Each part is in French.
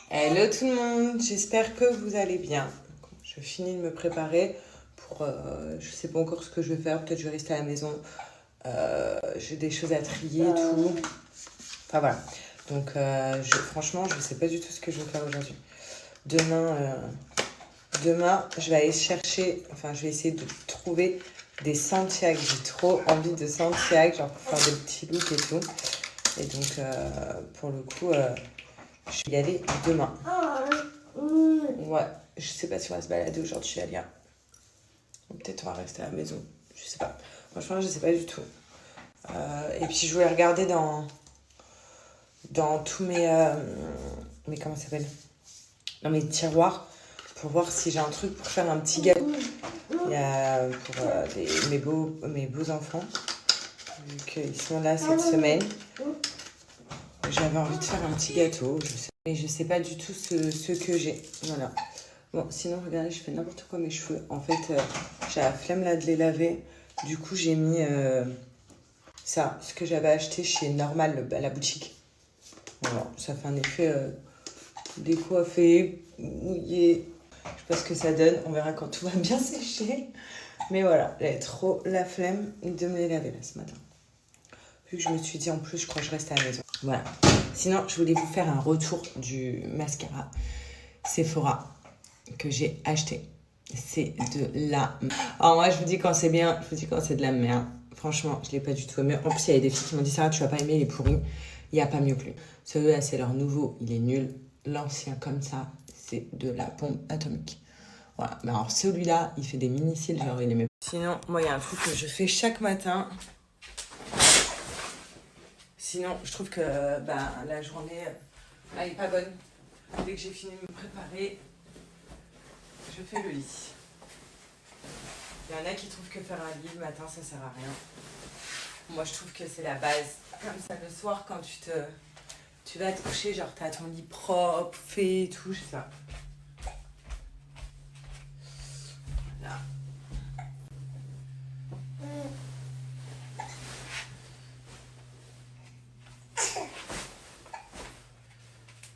Hello tout le monde, j'espère que vous allez bien. Je finis de me préparer pour, je sais pas encore ce que je vais faire, peut-être je vais rester à la maison. J'ai des choses à trier et tout. Enfin voilà. Donc franchement, je sais pas du tout ce que je vais faire aujourd'hui. Demain, je vais aller chercher, enfin je vais essayer de trouver des Santiago. J'ai trop envie de Santiago, genre pour faire des petits looks et tout. Et donc pour le coup, je vais y aller demain. Ouais, je sais pas si on va se balader aujourd'hui, Alia. Peut-être on va rester à la maison. Je sais pas. Franchement, je sais pas du tout. Et puis je voulais regarder dans tous mes comment ça s'appelle? Dans mes tiroirs pour voir si j'ai un truc pour faire un petit gâteau. Il y a pour mes beaux enfants. Vu qu'ils sont là cette semaine. J'avais envie de faire un petit gâteau. Mais je sais pas du tout ce que j'ai. Voilà. Bon, sinon, regardez, je fais n'importe quoi mes cheveux. En fait, j'ai la flemme là de les laver. Du coup, j'ai mis ça, ce que j'avais acheté chez Normal, la boutique. Voilà, ça fait un effet décoiffé, mouillé. Je sais pas ce que ça donne. On verra quand tout va bien sécher. Mais voilà, j'avais trop la flemme de me les laver là ce matin. Vu que je me suis dit, en plus, je crois que je reste à la maison. Voilà. Sinon, je voulais vous faire un retour du mascara Sephora que j'ai acheté. C'est de la... Alors moi, je vous dis quand c'est bien, je vous dis quand c'est de la merde. Franchement, je ne l'ai pas du tout aimé. En plus, il y a des filles qui m'ont dit, Sarah, tu vas pas aimer, il est pourri. Il n'y a pas mieux que lui. Celui-là, c'est leur nouveau, il est nul. L'ancien, comme ça, c'est de la bombe atomique. Voilà. Mais alors, celui-là, il fait des mini-cils, genre, il est même... Sinon, moi, il y a un truc que je fais chaque matin. Sinon, je trouve que la journée, elle n'est pas bonne. Dès que j'ai fini de me préparer, je fais le lit. Il y en a qui trouvent que faire un lit le matin, ça sert à rien. Moi, je trouve que c'est la base. Comme ça, le soir, quand tu vas te coucher, genre, t'as ton lit propre, fait et tout, c'est ça. Voilà.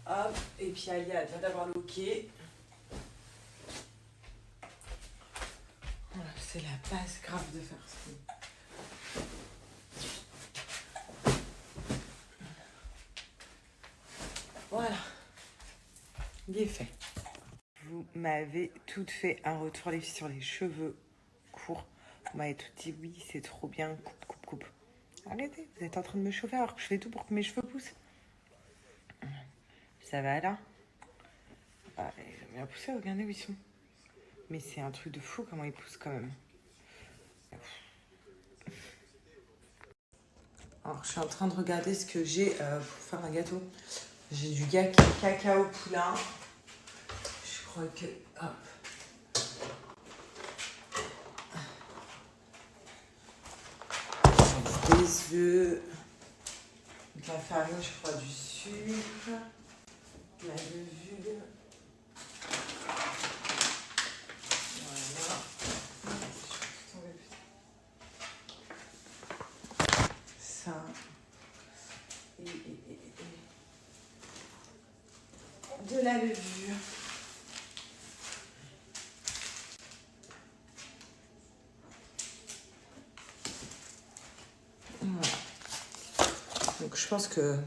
Hop, et puis Alia vient d'avoir le hockey. Voilà, c'est la base grave de faire ça. Voilà, il est fait. Vous m'avez toutes fait un retour les filles sur les cheveux courts. Vous m'avez toutes dit oui, c'est trop bien, coupe. Arrêtez, vous êtes en train de me chauffer alors que je fais tout pour que mes cheveux poussent. Ça va là? Ah, j'aime bien pousser, regardez où ils sont. Mais c'est un truc de fou comment ils poussent quand même. Alors, je suis en train de regarder ce que j'ai pour faire un gâteau. J'ai du cacao poulain. Je crois que... Hop. Des œufs. De la farine, je crois, du sucre. De la levure. Voilà. Ça. Et de la levure. Voilà. Donc je pense que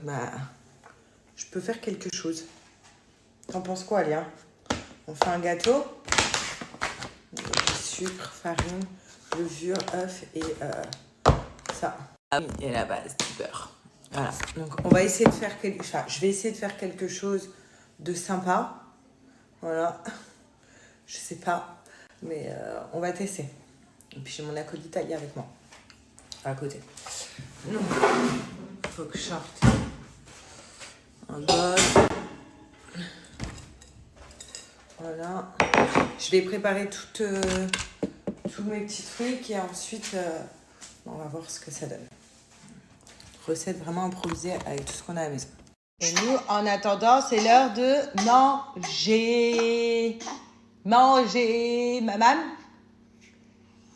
je peux faire quelque chose. T'en penses quoi, Alia? On fait un gâteau. Sucre, farine, levure, œuf et ça. Ah oui, et la base du beurre. Voilà. Donc on va essayer de faire je vais essayer de faire quelque chose de sympa. Voilà. Je sais pas, mais on va tester. Et puis j'ai mon acolyte Ali avec moi à côté. Donc, il faut que je sorte un bol. Voilà. Je vais préparer tous mes petits trucs et ensuite on va voir ce que ça donne. Recette vraiment improvisée avec tout ce qu'on a à la maison. Et nous, en attendant, c'est l'heure de manger. Manger,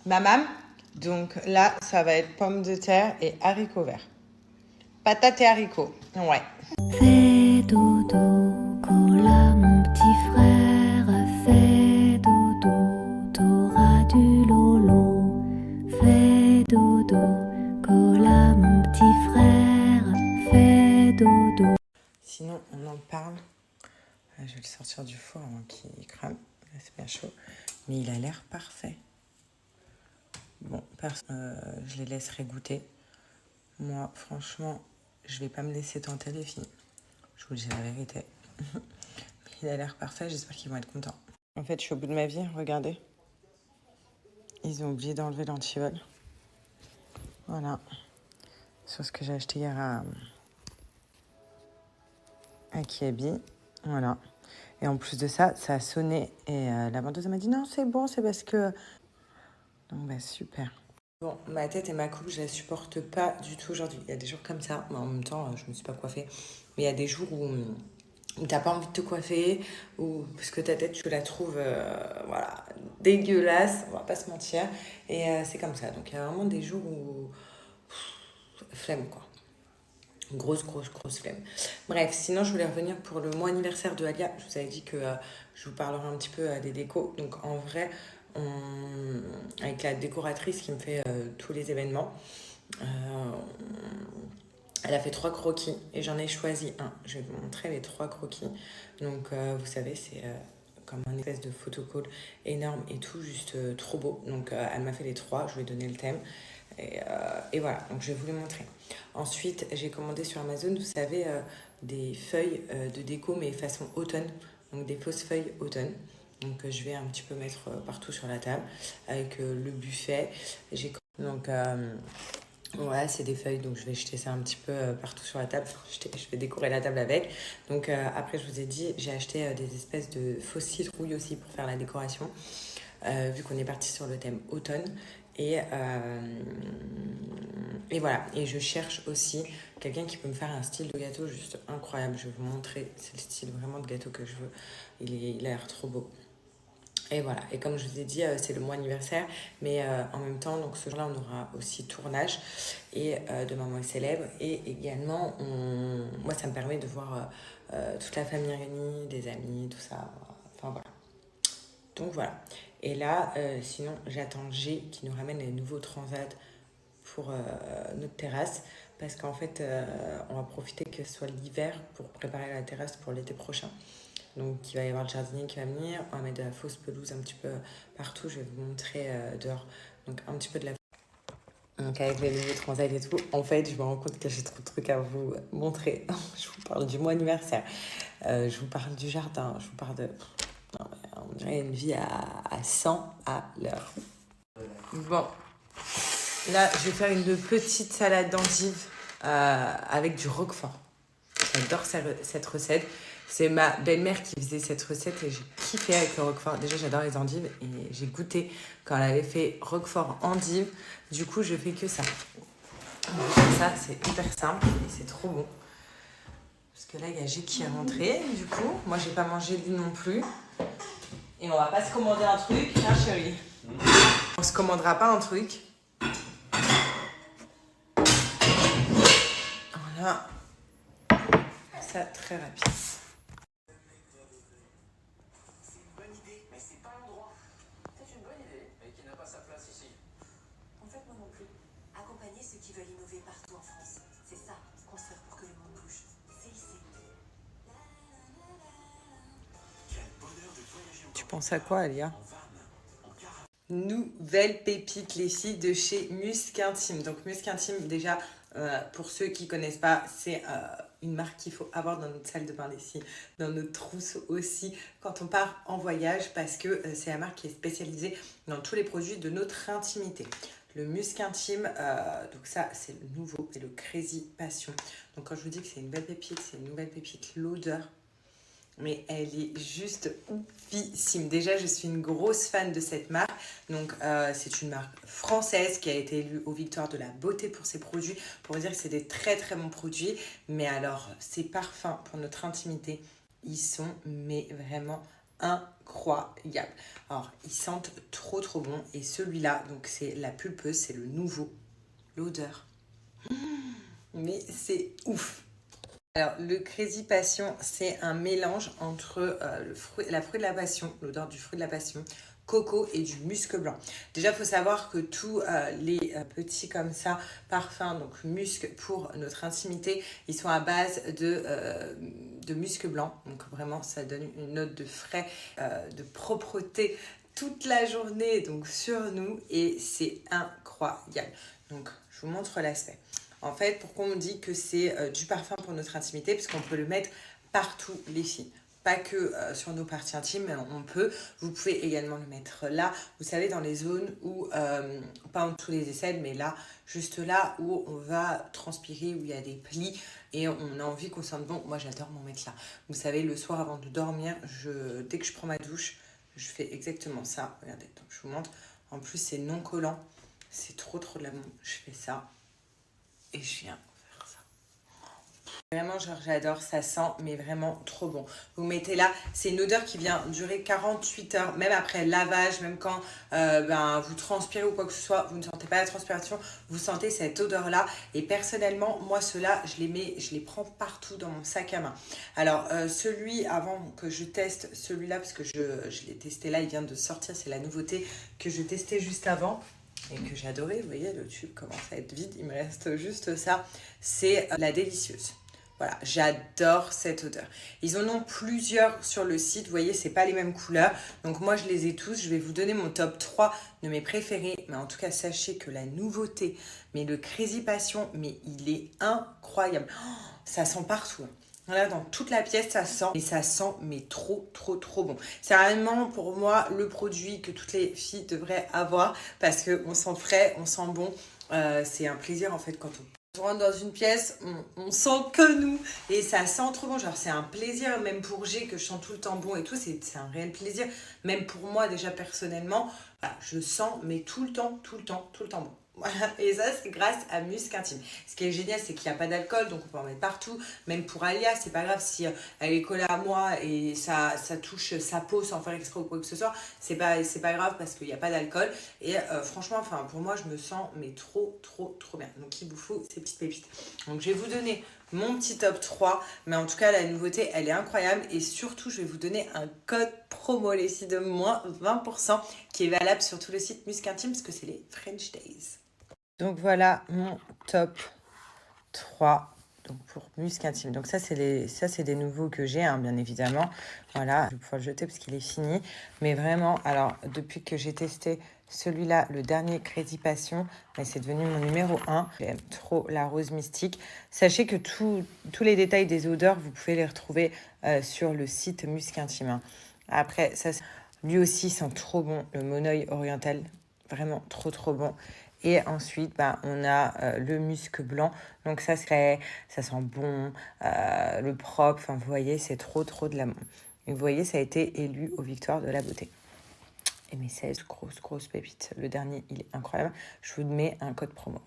maman. Donc là, ça va être pommes de terre et haricots verts. Patates et haricots, ouais. Fais dodo Cola, mon petit frère, fais dodo, t'auras du lolo. Fais dodo, Cola, mon petit frère, fais dodo. Sinon, on en parle. Je vais le sortir du four avant qu'il crame. Là, c'est bien chaud. Mais il a l'air parfait. Bon, je les laisserai goûter. Moi, franchement, je vais pas me laisser tenter les filles. Je vous dis la vérité. Il a l'air parfait, j'espère qu'ils vont être contents. En fait, je suis au bout de ma vie, regardez. Ils ont oublié d'enlever l'antivol. Voilà. Sur ce que j'ai acheté hier à Kiabi. Voilà. Et en plus de ça, ça a sonné. Et la vendeuse m'a dit non, c'est bon, c'est parce que... Donc, bah, super. Bon, ma tête et ma coupe, je la supporte pas du tout aujourd'hui. Il y a des jours comme ça, mais en même temps, je me suis pas coiffée. Mais il y a des jours où t'as pas envie de te coiffer, ou parce que ta tête, tu la trouves voilà, dégueulasse, on va pas se mentir. Et c'est comme ça. Donc il y a vraiment des jours où... flemme, quoi. Grosse flemme. Bref, sinon, je voulais revenir pour le mois anniversaire de Alia. Je vous avais dit que je vous parlerai un petit peu des décos. Donc, en vrai, avec la décoratrice qui me fait tous les événements, elle a fait 3 croquis et j'en ai choisi un. Je vais vous montrer les 3 croquis. Donc, vous savez, c'est comme un espèce de photocall énorme et tout, juste trop beau. Donc, elle m'a fait les 3. Je lui ai donné le thème. Et voilà, donc je vais vous les montrer. Ensuite, j'ai commandé sur Amazon, vous savez, des feuilles de déco, mais façon automne. Donc des fausses feuilles automne. Donc je vais un petit peu mettre partout sur la table avec le buffet. Donc voilà, c'est des feuilles, donc je vais jeter ça un petit peu partout sur la table. Je vais décorer la table avec. Donc après, je vous ai dit, j'ai acheté des espèces de fausses citrouilles aussi pour faire la décoration. Vu qu'on est parti sur le thème automne. Et voilà, et je cherche aussi quelqu'un qui peut me faire un style de gâteau juste incroyable. Je vais vous montrer, c'est le style vraiment de gâteau que je veux. Il a l'air trop beau. Et voilà, et comme je vous ai dit, c'est le mois anniversaire, mais en même temps, donc ce jour-là, on aura aussi tournage et, de Maman est célèbre. Et également, moi, ça me permet de voir toute la famille réunie, des amis, tout ça. Enfin voilà. Donc voilà. Et là, sinon, j'attends G qui nous ramène les nouveaux transats pour notre terrasse. Parce qu'en fait, on va profiter que ce soit l'hiver pour préparer la terrasse pour l'été prochain. Donc, il va y avoir le jardinier qui va venir. On va mettre de la fausse pelouse un petit peu partout. Je vais vous montrer dehors. Donc, un petit peu de la... Donc, avec les nouveaux transats et tout, en fait, je me rends compte que j'ai trop de trucs à vous montrer. Je vous parle du mois anniversaire. Je vous parle du jardin. Je vous parle de... Non, on dirait une vie à 100 à l'heure. Bon, là, je vais faire une petite salade d'endives avec du roquefort. J'adore cette recette. C'est ma belle-mère qui faisait cette recette et j'ai kiffé avec le roquefort. Déjà, j'adore les endives et j'ai goûté quand elle avait fait roquefort endives. Du coup, je fais que ça. Ça, c'est hyper simple et c'est trop bon. Parce que là, il y a G qui est rentré. Du coup, moi, j'ai pas mangé lui non plus. Et on va pas se commander un truc, hein, chérie? On se commandera pas un truc. Voilà. Ça, très rapide. Qui veulent innover partout en France. C'est ça, construire pour que le monde bouge. C'est ici. Tu penses à quoi, Alia? Nouvelle pépite, les filles de chez Musc Intime. Donc Musc Intime, déjà, pour ceux qui ne connaissent pas, c'est une marque qu'il faut avoir dans notre salle de bain, les filles, dans notre trousse aussi, quand on part en voyage, parce que c'est la marque qui est spécialisée dans tous les produits de notre intimité. Le Musc Intime, donc ça, c'est le nouveau, et le Crazy Passion. Donc quand je vous dis que c'est une belle pépite, c'est une nouvelle pépite, l'odeur, mais elle est juste oufissime. Déjà, je suis une grosse fan de cette marque. Donc, c'est une marque française qui a été élue aux Victoires de la beauté pour ses produits. Pour vous dire que c'est des très très bons produits. Mais alors, ces parfums pour notre intimité, ils sont mais vraiment incroyables. Alors, ils sentent trop trop bon. Et celui-là, donc c'est la pulpeuse, c'est le nouveau. L'odeur. Mais c'est ouf. Alors, le Crazy Passion, c'est un mélange entre la fruit de la passion, l'odeur du fruit de la passion, coco et du musc blanc. Déjà, il faut savoir que tous les petits comme ça parfums, donc musc pour notre intimité, ils sont à base de musc blanc. Donc vraiment, ça donne une note de frais, de propreté toute la journée donc sur nous et c'est incroyable. Donc, je vous montre l'aspect. En fait, pourquoi on dit que c'est du parfum pour notre intimité? Parce qu'on peut le mettre partout, les filles. Pas que sur nos parties intimes, mais vous pouvez également le mettre là. Vous savez, dans les zones où, pas en tous les aisselles, mais là, juste là où on va transpirer, où il y a des plis et on a envie qu'on sente bon. Moi, j'adore m'en mettre là. Vous savez, le soir avant de dormir, dès que je prends ma douche, je fais exactement ça. Regardez, donc je vous montre. En plus, c'est non collant. C'est trop de l'amour. Je fais ça. Et je viens faire ça. Vraiment, genre, j'adore, ça sent, mais vraiment trop bon. Vous mettez là, c'est une odeur qui vient durer 48 heures, même après lavage, même quand vous transpirez ou quoi que ce soit, vous ne sentez pas la transpiration, vous sentez cette odeur-là. Et personnellement, moi, ceux-là, je les prends partout dans mon sac à main. Alors, celui, avant que je teste celui-là, parce que je l'ai testé là, il vient de sortir, c'est la nouveauté que je testais juste avant. Et que j'ai adoré, vous voyez, le tube commence à être vide, il me reste juste ça, c'est la délicieuse. Voilà, j'adore cette odeur. Ils en ont plusieurs sur le site, vous voyez, c'est pas les mêmes couleurs. Donc moi, je les ai tous, je vais vous donner mon top 3 de mes préférés. Mais en tout cas, sachez que la nouveauté, mais le Crazy Passion, mais il est incroyable. Oh, ça sent partout. Là, dans toute la pièce, ça sent, et ça sent, mais trop bon. C'est vraiment, pour moi, le produit que toutes les filles devraient avoir, parce qu'on sent frais, on sent bon. C'est un plaisir, en fait, quand on rentre dans une pièce, on sent que nous, et ça sent trop bon. Genre, c'est un plaisir, même pour G, que je sens tout le temps bon et tout, c'est un réel plaisir. Même pour moi, déjà, personnellement, voilà, je sens, mais tout le temps bon. Voilà. Et ça, c'est grâce à Musc Intime. Ce qui est génial, c'est qu'il n'y a pas d'alcool, donc on peut en mettre partout. Même pour Alia, c'est pas grave si elle est collée à moi et ça touche sa peau sans faire exprès ou quoi que ce soit. C'est pas grave parce qu'il n'y a pas d'alcool. Et franchement, pour moi, je me sens mais trop bien. Donc il vous faut ces petites pépites. Donc je vais vous donner mon petit top 3. Mais en tout cas, la nouveauté, elle est incroyable. Et surtout, je vais vous donner un code promo, les filles, de moins 20% qui est valable sur tout le site Musc Intime parce que c'est les French Days. Donc voilà mon top 3 donc pour Musc Intime. Donc ça c'est des nouveaux que j'ai, hein, bien évidemment. Voilà, je vais pouvoir le jeter parce qu'il est fini. Mais vraiment, alors depuis que j'ai testé celui-là, le dernier Crazy Passion, c'est devenu mon numéro 1. J'aime trop la rose mystique. Sachez que tous les détails des odeurs, vous pouvez les retrouver sur le site Musc Intime. Hein. Après, ça, lui aussi sent trop bon, le Monoï oriental. Vraiment trop bon. Et ensuite, on a le musc blanc. Donc ça sent bon, le propre. Enfin, vous voyez, c'est trop de l'amour. Et vous voyez, ça a été élu aux Victoires de la beauté. Et mes 16 grosses pépites. Le dernier, il est incroyable. Je vous mets un code promo.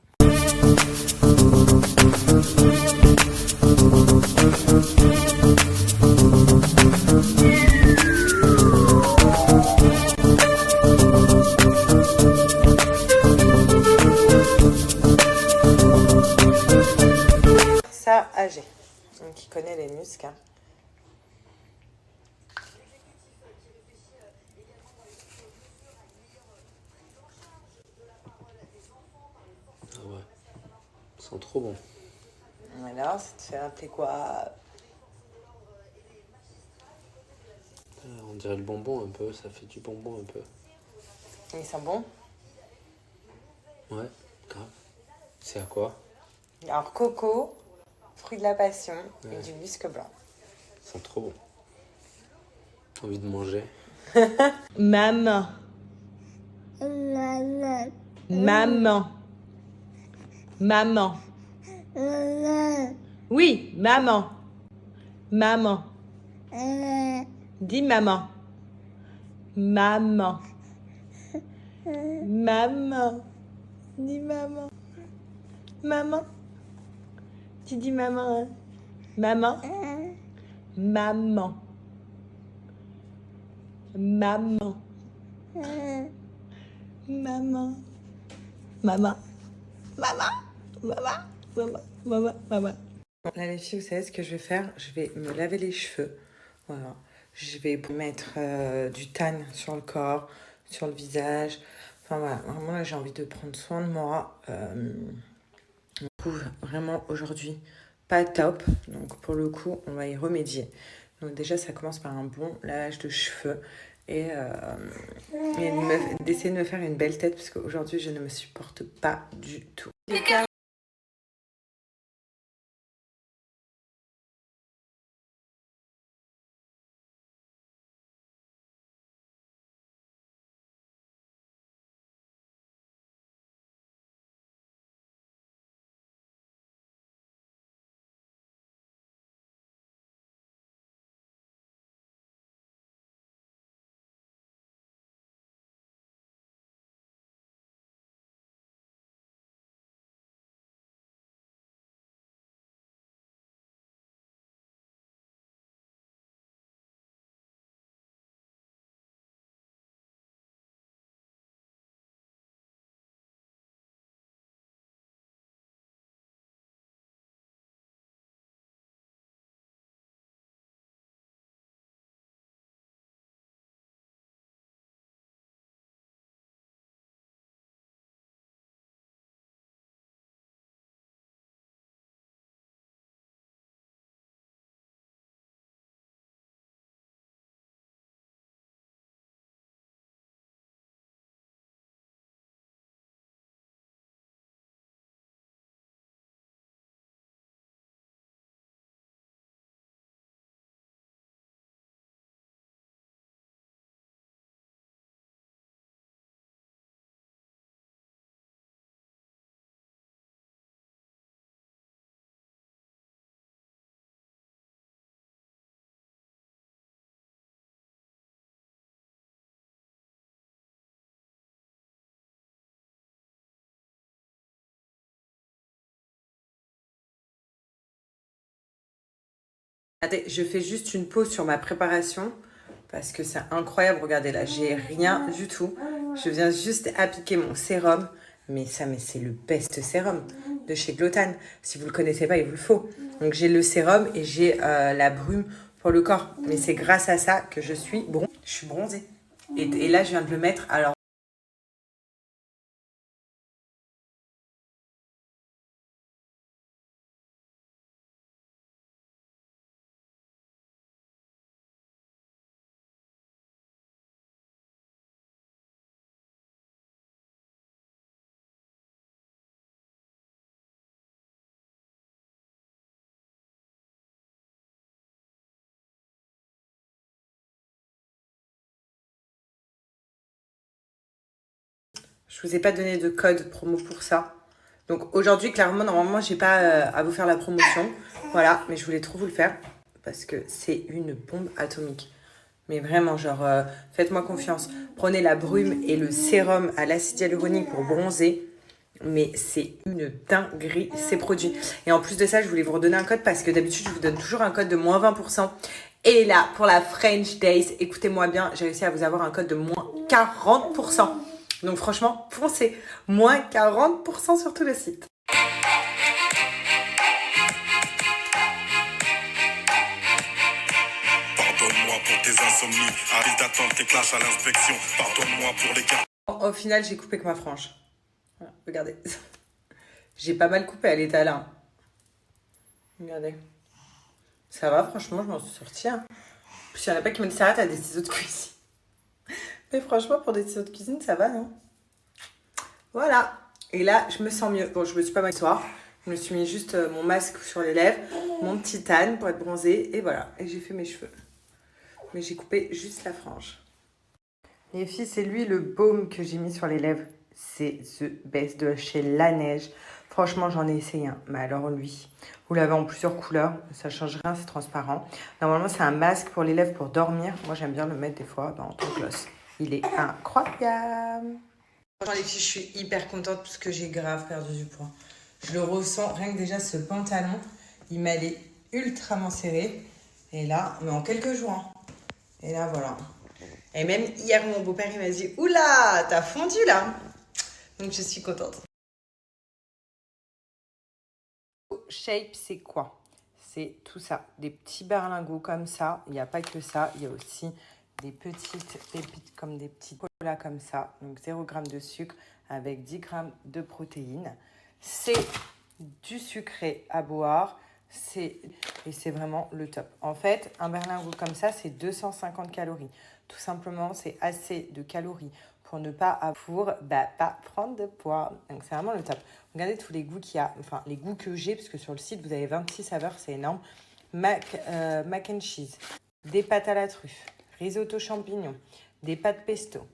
Ça, AG. Donc, il connaît les muscles. Hein. Ah ouais, ça sent trop bon. Alors, ça te fait rappeler quoi? On dirait le bonbon un peu, ça fait du bonbon un peu. Il sent bon? Ouais, grave. C'est à quoi? Alors, coco, fruit de la passion ouais. Et du musc blanc. Ça sent trop bon. Envie de manger. Maman. Maman. Maman. Oui, maman. Maman. Dis maman. Maman. Maman. Dis maman. Maman. Tu dis maman. Hein? Maman. Maman. Maman. Maman. Maman. Maman. Maman. Maman. Maman. Maman. Bon, là les filles, vous savez ce que je vais faire? Je vais me laver les cheveux. Voilà. Je vais mettre du tan sur le corps, sur le visage. Enfin voilà, vraiment là j'ai envie de prendre soin de moi. On trouve vraiment aujourd'hui pas top. Donc pour le coup, on va y remédier. Donc déjà, ça commence par un bon lavage de cheveux et d'essayer de me faire une belle tête parce qu'aujourd'hui, je ne me supporte pas du tout. Attendez, je fais juste une pause sur ma préparation parce que c'est incroyable. Regardez là, j'ai rien du tout. Je viens juste appliquer mon sérum. Mais c'est le best sérum de chez Glotan. Si vous ne le connaissez pas, il vous le faut. Donc j'ai le sérum et j'ai la brume pour le corps. Mais c'est grâce à ça que je suis bronzée. Et là, je viens de le mettre. Alors, je vous ai pas donné de code promo pour ça. Donc aujourd'hui, clairement, normalement, j'ai pas à vous faire la promotion. Voilà, mais je voulais trop vous le faire parce que c'est une bombe atomique. Mais vraiment, genre, faites-moi confiance. Prenez la brume et le sérum à l'acide hyaluronique pour bronzer. Mais c'est une dinguerie, ces produits. Et en plus de ça, je voulais vous redonner un code parce que d'habitude, je vous donne toujours un code de moins 20%. Et là, pour la French Days, écoutez-moi bien, j'ai réussi à vous avoir un code de moins 40%. Donc franchement, foncez. Moins 40% sur tout le site. Pardonne-moi pour tes insomnies, arrête d'attendre tes clashs à l'inspection. Pardonne-moi pour les cartes. Au final, j'ai coupé que ma frange. Voilà, regardez. J'ai pas mal coupé, elle était là. Regardez. Ça va, franchement, je m'en suis sortie. Hein. En plus, il y en a pas qui me disent ça, t'as des ciseaux de cuisine. Mais franchement, pour des ciseaux de cuisine, ça va, non? Voilà. Et là, je me sens mieux. Bon, je me suis pas mal ce soir. Je me suis mis juste mon masque sur les lèvres, mon petit tan pour être bronzée. Et voilà. Et j'ai fait mes cheveux. Mais j'ai coupé juste la frange. Les filles, c'est lui le baume que j'ai mis sur les lèvres. C'est The Best de chez La Neige. Franchement, j'en ai essayé un. Mais alors lui, vous l'avez en plusieurs couleurs. Ça change rien, c'est transparent. Normalement, c'est un masque pour les lèvres pour dormir. Moi, j'aime bien le mettre des fois dans ton gloss. Il est incroyable. Franchement, les filles, je suis hyper contente parce que j'ai grave perdu du poids. Je le ressens, rien que déjà ce pantalon, il m'allait ultra serré. Et là, mais en quelques jours. Hein. Et là, voilà. Et même hier, mon beau-père, il m'a dit « Oula, t'as fondu là !» Donc, je suis contente. Shape, c'est quoi? c'est tout ça. Des petits berlingots comme ça. Il n'y a pas que ça. Il y a aussi des petites pépites comme des petits chocolats comme ça. Donc 0 g de sucre avec 10 g de protéines. C'est du sucré à boire. Et c'est vraiment le top. En fait, un berlingot comme ça, c'est 250 calories. Tout simplement, c'est assez de calories pour ne pas pas prendre de poids. Donc, c'est vraiment le top. Regardez tous les goûts qu'il y a. Enfin, les goûts que j'ai, parce que sur le site, vous avez 26 saveurs, c'est énorme. Mac and cheese, des pâtes à la truffe, risotto champignons, des pâtes pesto,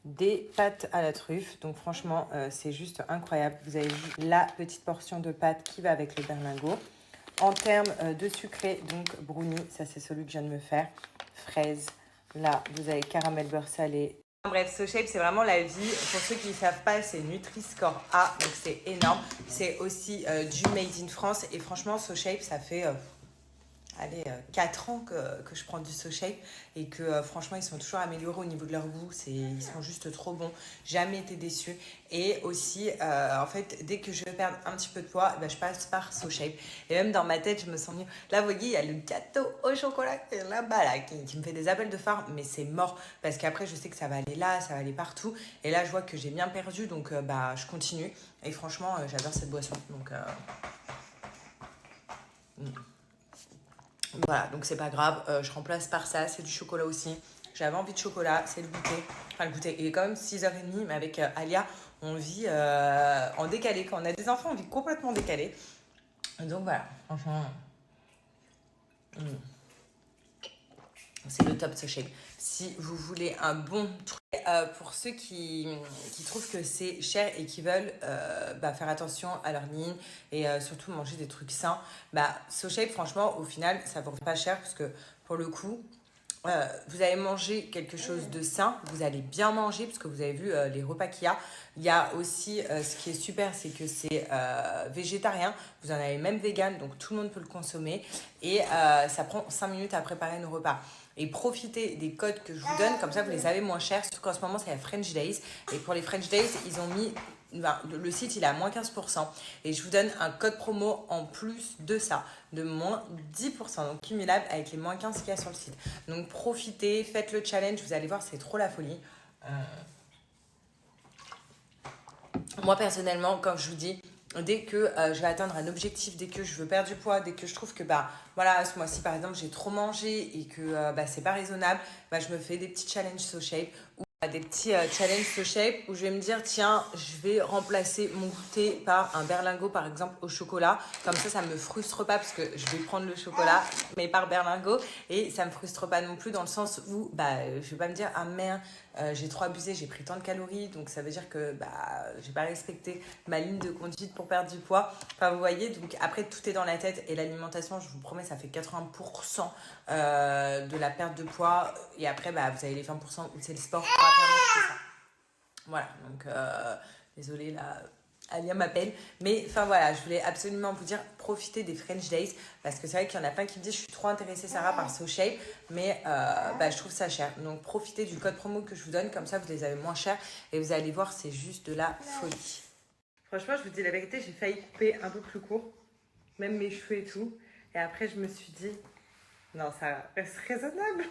des pâtes à la truffe. Donc, franchement, c'est juste incroyable. Vous avez vu la petite portion de pâtes qui va avec le berlingot. En termes de sucré, donc brownie, ça c'est celui que je viens de me faire. Fraise, là vous avez caramel beurre salé. Bref, SoShape c'est vraiment la vie. Pour ceux qui ne savent pas, c'est Nutri-Score A, donc c'est énorme. C'est aussi du Made in France. Et franchement, SoShape, ça fait 4 ans que je prends du SoShape et que franchement ils sont toujours améliorés au niveau de leur goût, ils sont juste trop bons, jamais été déçue. Et aussi en fait dès que je veux perdre un petit peu de poids, je passe par SoShape et même dans ma tête je me sens mieux. Là vous voyez il y a le gâteau au chocolat là-bas là, qui me fait des appels de phare, mais c'est mort parce qu'après je sais que ça va aller là, ça va aller partout et là je vois que j'ai bien perdu donc je continue et franchement j'adore cette boisson donc Voilà, donc c'est pas grave, je remplace par ça, c'est du chocolat aussi. J'avais envie de chocolat, c'est le goûter. Enfin, le goûter, il est quand même 6h30, mais avec Alia, on vit en décalé. Quand on a des enfants, on vit complètement décalé. Donc voilà, enfin. C'est le top SoShape. Si vous voulez un bon truc, pour ceux qui trouvent que c'est cher et qui veulent faire attention à leur ligne et surtout manger des trucs sains, SoShape, franchement, au final, ça ne vous coûte pas cher parce que pour le coup, vous allez manger quelque chose de sain, vous allez bien manger parce que vous avez vu les repas qu'il y a. Il y a aussi, ce qui est super, c'est que c'est végétarien, vous en avez même vegan, donc tout le monde peut le consommer et ça prend 5 minutes à préparer nos repas. Et profitez des codes que je vous donne, comme ça vous les avez moins chers, surtout qu'en ce moment c'est la French Days. Et pour les French Days, ils ont mis, le site il est à moins 15%. Et je vous donne un code promo en plus de ça, de moins 10%, donc cumulable avec les moins 15 qu'il y a sur le site. Donc profitez, faites le challenge, vous allez voir, c'est trop la folie. Moi personnellement, comme je vous dis, dès que je vais atteindre un objectif, dès que je veux perdre du poids, dès que je trouve que ce mois-ci par exemple j'ai trop mangé et que c'est pas raisonnable, je me fais des petits challenges SoShape ou des petits challenges SoShape où je vais me dire tiens, je vais remplacer mon goûter par un berlingot par exemple au chocolat, comme ça me frustre pas parce que je vais prendre le chocolat mais par berlingot et ça me frustre pas non plus dans le sens où je vais pas me dire ah merde, j'ai trop abusé, j'ai pris tant de calories donc ça veut dire que j'ai pas respecté ma ligne de conduite pour perdre du poids. Enfin vous voyez, donc après tout est dans la tête et l'alimentation, je vous promets, ça fait 80% de la perte de poids et après vous avez les 20% où c'est le sport pour faire ça. Voilà, donc désolée là, Alia m'appelle, mais enfin voilà, je voulais absolument vous dire profitez des French Days parce que c'est vrai qu'il y en a plein qui me disent je suis trop intéressée Sarah par SoShape mais je trouve ça cher, donc profitez du code promo que je vous donne, comme ça vous les avez moins chers et vous allez voir, c'est juste de la folie. Franchement, je vous dis la vérité, j'ai failli couper un peu plus court, même mes cheveux et tout. Et après, je me suis dit, non, ça reste raisonnable.